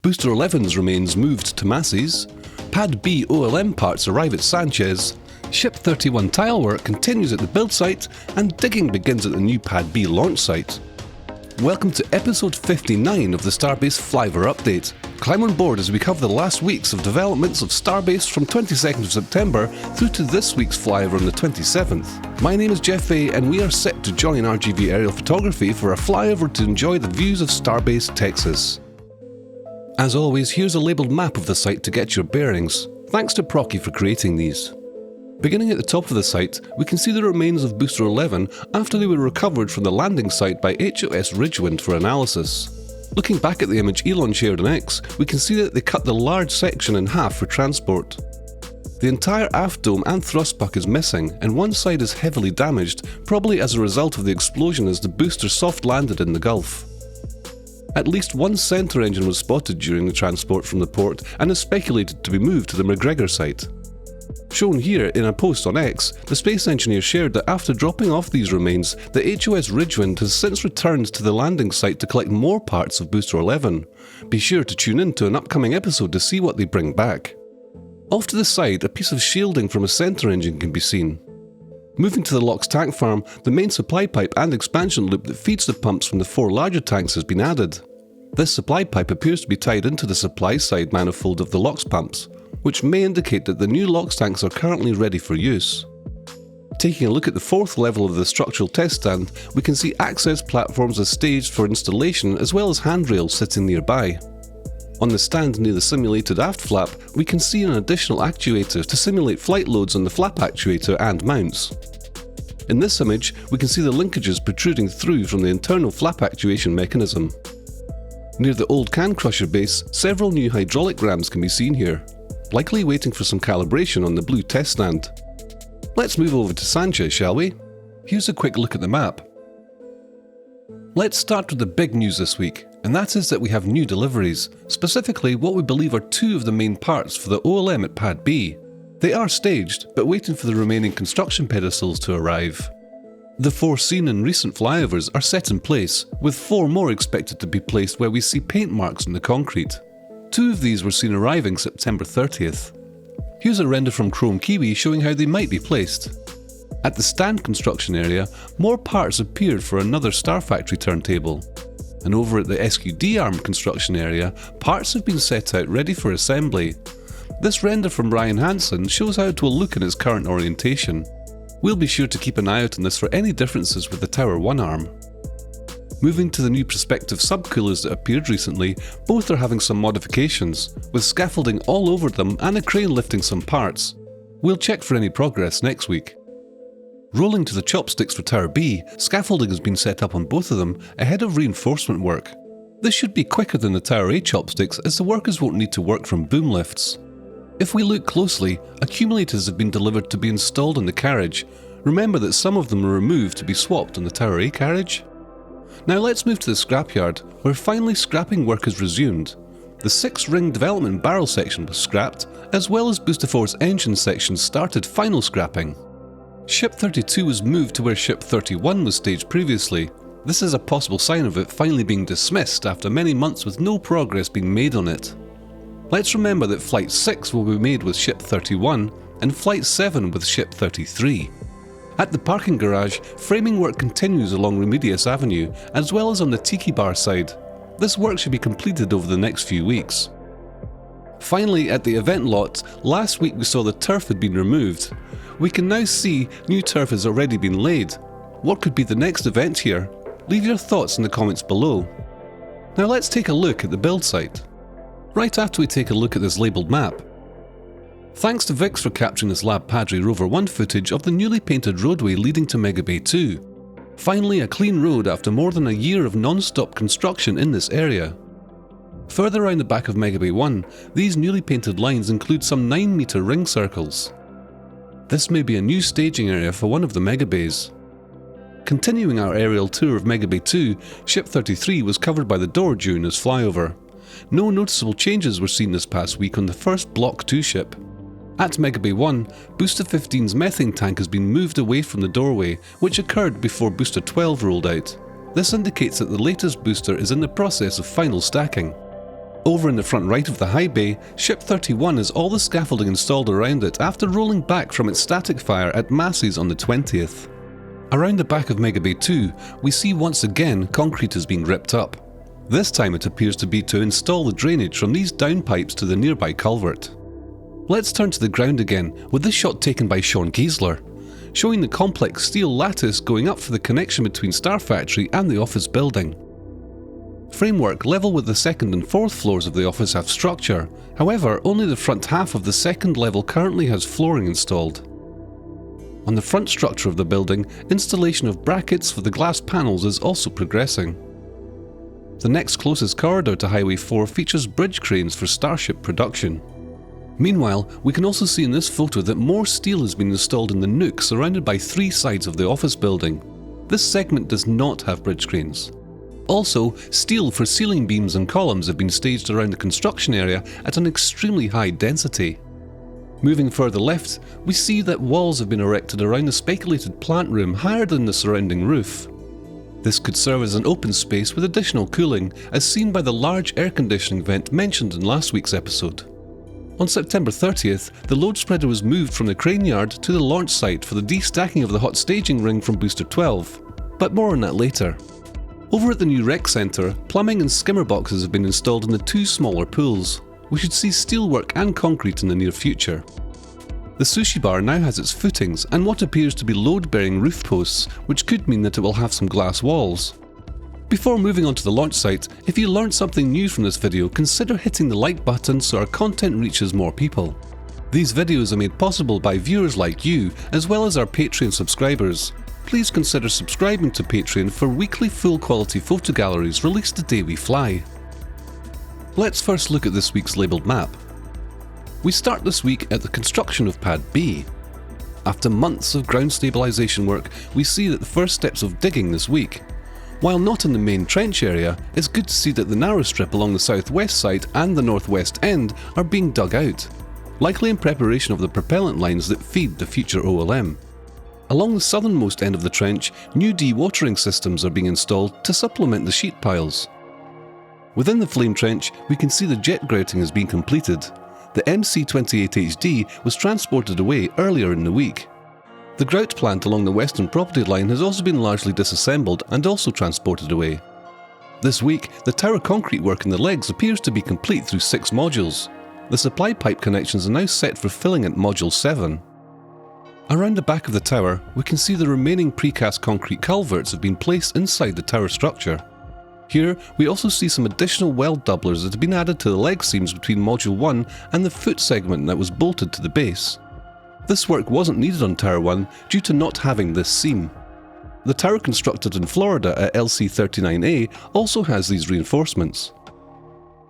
Booster 11's remains moved to Masses, Pad B OLM parts arrive at Sanchez, Ship 31 tile work continues at the build site, and digging begins at the new Pad B launch site. Welcome to episode 59 of the Starbase Flyover update. Climb on board as we cover the last weeks of developments of Starbase from 22nd of September through to this week's flyover on the 27th. My name is Jeff A, and we are set to join RGV Aerial Photography for a flyover to enjoy the views of Starbase, Texas. As always, here's a labelled map of the site to get your bearings. Thanks to Proky for creating these. Beginning at the top of the site, we can see the remains of Booster 11 after they were recovered from the landing site by HOS Ridgewind for analysis. Looking back at the image Elon shared on X, we can see that they cut the large section in half for transport. The entire aft dome and thrust puck is missing, and one side is heavily damaged, probably as a result of the explosion as the booster soft landed in the Gulf. At least one centre engine was spotted during the transport from the port and is speculated to be moved to the McGregor site. Shown here in a post on X, the space engineer shared that after dropping off these remains, the HOS Ridgewind has since returned to the landing site to collect more parts of Booster 11. Be sure to tune in to an upcoming episode to see what they bring back. Off to the side, a piece of shielding from a centre engine can be seen. Moving to the LOX tank farm, the main supply pipe and expansion loop that feeds the pumps from the 4 larger tanks has been added. This supply pipe appears to be tied into the supply side manifold of the LOX pumps, which may indicate that the new LOX tanks are currently ready for use. Taking a look at the 4th level of the structural test stand, we can see access platforms as staged for installation as well as handrails sitting nearby. On the stand near the simulated aft flap, we can see an additional actuator to simulate flight loads on the flap actuator and mounts. In this image, we can see the linkages protruding through from the internal flap actuation mechanism. Near the old can crusher base, several new hydraulic rams can be seen here, likely waiting for some calibration on the blue test stand. Let's move over to Sanchez, shall we? Here's a quick look at the map. Let's start with the big news this week, and that is that we have new deliveries, specifically what we believe are 2 of the main parts for the OLM at Pad B. They are staged, but waiting for the remaining construction pedestals to arrive. The 4 seen in recent flyovers are set in place, with 4 more expected to be placed where we see paint marks on the concrete. 2 of these were seen arriving September 30th. Here's a render from Chrome Kiwi showing how they might be placed. At the stand construction area, more parts appeared for another Star Factory turntable. And over at the SQD arm construction area, parts have been set out ready for assembly. This render from Brian Hansen shows how it will look in its current orientation. We'll be sure to keep an eye out on this for any differences with the Tower 1 arm. Moving to the new Perspective subcoolers that appeared recently, both are having some modifications, with scaffolding all over them and a crane lifting some parts. We'll check for any progress next week. Rolling to the chopsticks for Tower B, scaffolding has been set up on both of them ahead of reinforcement work. This should be quicker than the Tower A chopsticks as the workers won't need to work from boom lifts. If we look closely, accumulators have been delivered to be installed in the carriage. Remember that some of them were removed to be swapped on the Tower A carriage. Now let's move to the scrapyard, where finally scrapping work has resumed. The 6-ring development barrel section was scrapped, as well as Booster 4's engine section started final scrapping. Ship 32 was moved to where Ship 31 was staged previously. This is a possible sign of it finally being dismissed after many months with no progress being made on it. Let's remember that Flight 6 will be made with Ship 31 and Flight 7 with Ship 33. At the parking garage, framing work continues along Remedios Avenue, as well as on the Tiki Bar side. This work should be completed over the next few weeks. Finally, at the event lot, last week we saw the turf had been removed. We can now see new turf has already been laid. What could be the next event here? Leave your thoughts in the comments below. Now let's take a look at the build site. Right after we take a look at this labelled map. Thanks to Vix for capturing this Lab Padre Rover 1 footage of the newly painted roadway leading to Mega Bay 2. Finally a clean road after more than a year of non-stop construction in this area. Further around the back of Mega Bay 1, these newly painted lines include some 9-metre ring circles. This may be a new staging area for one of the Mega Bays. Continuing our aerial tour of Mega Bay 2, Ship 33 was covered by the door during this flyover. No noticeable changes were seen this past week on the first Block 2 ship. At Mega Bay 1, Booster 15's methane tank has been moved away from the doorway, which occurred before Booster 12 rolled out. This indicates that the latest booster is in the process of final stacking. Over in the front right of the high bay, Ship 31 has all the scaffolding installed around it after rolling back from its static fire at Masses on the 20th. Around the back of Mega Bay 2, we see once again concrete is being ripped up. This time it appears to be to install the drainage from these downpipes to the nearby culvert. Let's turn to the ground again, with this shot taken by Sean Giesler, showing the complex steel lattice going up for the connection between Star Factory and the office building. Framework level with the second and fourth floors of the office have structure, however only the front half of the second level currently has flooring installed. On the front structure of the building, installation of brackets for the glass panels is also progressing. The next closest corridor to Highway 4 features bridge cranes for Starship production. Meanwhile, we can also see in this photo that more steel has been installed in the nook surrounded by 3 sides of the office building. This segment does not have bridge cranes. Also, steel for ceiling beams and columns have been staged around the construction area at an extremely high density. Moving further left, we see that walls have been erected around the speculated plant room higher than the surrounding roof. This could serve as an open space with additional cooling, as seen by the large air conditioning vent mentioned in last week's episode. On September 30th, the load spreader was moved from the crane yard to the launch site for the destacking of the hot staging ring from Booster 12, but more on that later. Over at the new rec centre, plumbing and skimmer boxes have been installed in the 2 smaller pools. We should see steelwork and concrete in the near future. The sushi bar now has its footings and what appears to be load-bearing roof posts, which could mean that it will have some glass walls. Before moving on to the launch site, if you learned something new from this video, consider hitting the like button so our content reaches more people. These videos are made possible by viewers like you, as well as our Patreon subscribers. Please consider subscribing to Patreon for weekly full-quality photo galleries released the day we fly. Let's first look at this week's labelled map. We start this week at the construction of Pad B. After months of ground stabilisation work, we see that the first steps of digging this week. While not in the main trench area, it's good to see that the narrow strip along the southwest side and the northwest end are being dug out, likely in preparation of the propellant lines that feed the future OLM. Along the southernmost end of the trench, new dewatering systems are being installed to supplement the sheet piles. Within the flame trench, we can see the jet grouting has been completed. The MC-28HD was transported away earlier in the week. The grout plant along the western property line has also been largely disassembled and also transported away. This week, the tower concrete work in the legs appears to be complete through 6 modules. The supply pipe connections are now set for filling at Module 7. Around the back of the tower, we can see the remaining precast concrete culverts have been placed inside the tower structure. Here, we also see some additional weld doublers that have been added to the leg seams between Module 1 and the foot segment that was bolted to the base. This work wasn't needed on Tower 1 due to not having this seam. The tower constructed in Florida at LC-39A also has these reinforcements.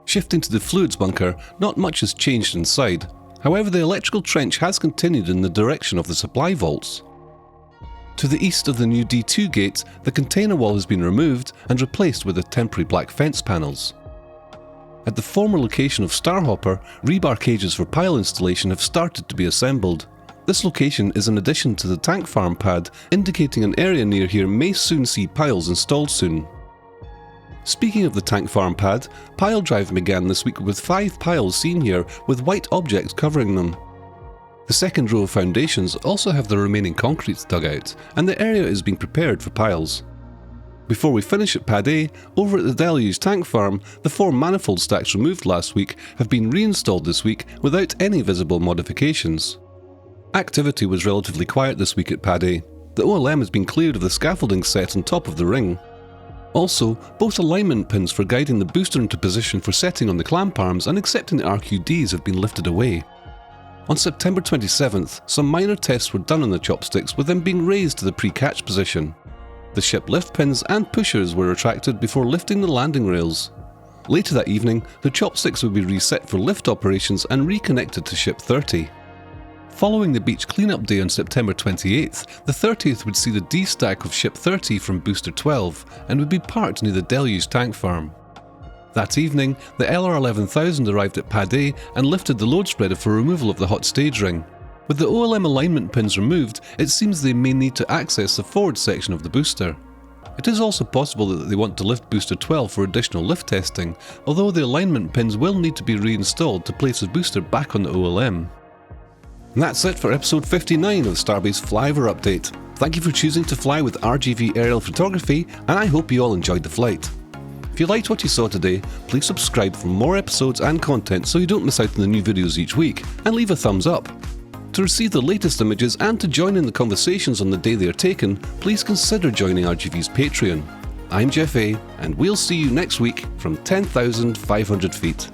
Shifting to the fluids bunker, not much has changed inside. However, the electrical trench has continued in the direction of the supply vaults. To the east of the new D2 gate, the container wall has been removed and replaced with the temporary black fence panels. At the former location of Starhopper, rebar cages for pile installation have started to be assembled. This location is in addition to the tank farm pad, indicating an area near here may soon see piles installed soon. Speaking of the tank farm pad, pile driving began this week with 5 piles seen here with white objects covering them. The second row of foundations also have the remaining concrete dug out, and the area is being prepared for piles. Before we finish at Pad A, over at the Deluge tank farm, the 4 manifold stacks removed last week have been reinstalled this week without any visible modifications. Activity was relatively quiet this week at Pad A. The OLM has been cleared of the scaffolding set on top of the ring. Also, both alignment pins for guiding the booster into position for setting on the clamp arms and accepting the RQDs have been lifted away. On September 27th, some minor tests were done on the chopsticks with them being raised to the pre-catch position. The ship lift pins and pushers were retracted before lifting the landing rails. Later that evening, the chopsticks would be reset for lift operations and reconnected to Ship 30. Following the beach cleanup day on September 28th, the 30th would see the destack of Ship 30 from Booster 12 and would be parked near the Deluge tank farm. That evening, the LR-11000 arrived at Pad A and lifted the load spreader for removal of the hot stage ring. With the OLM alignment pins removed, it seems they may need to access the forward section of the booster. It is also possible that they want to lift booster 12 for additional lift testing, although the alignment pins will need to be reinstalled to place the booster back on the OLM. And that's it for episode 59 of Starbase Flyover Update. Thank you for choosing to fly with RGV aerial photography, and I hope you all enjoyed the flight. If you liked what you saw today, please subscribe for more episodes and content so you don't miss out on the new videos each week, and leave a thumbs up. To receive the latest images and to join in the conversations on the day they are taken, please consider joining RGV's Patreon. I'm Jeff A, and we'll see you next week from 10,500 feet.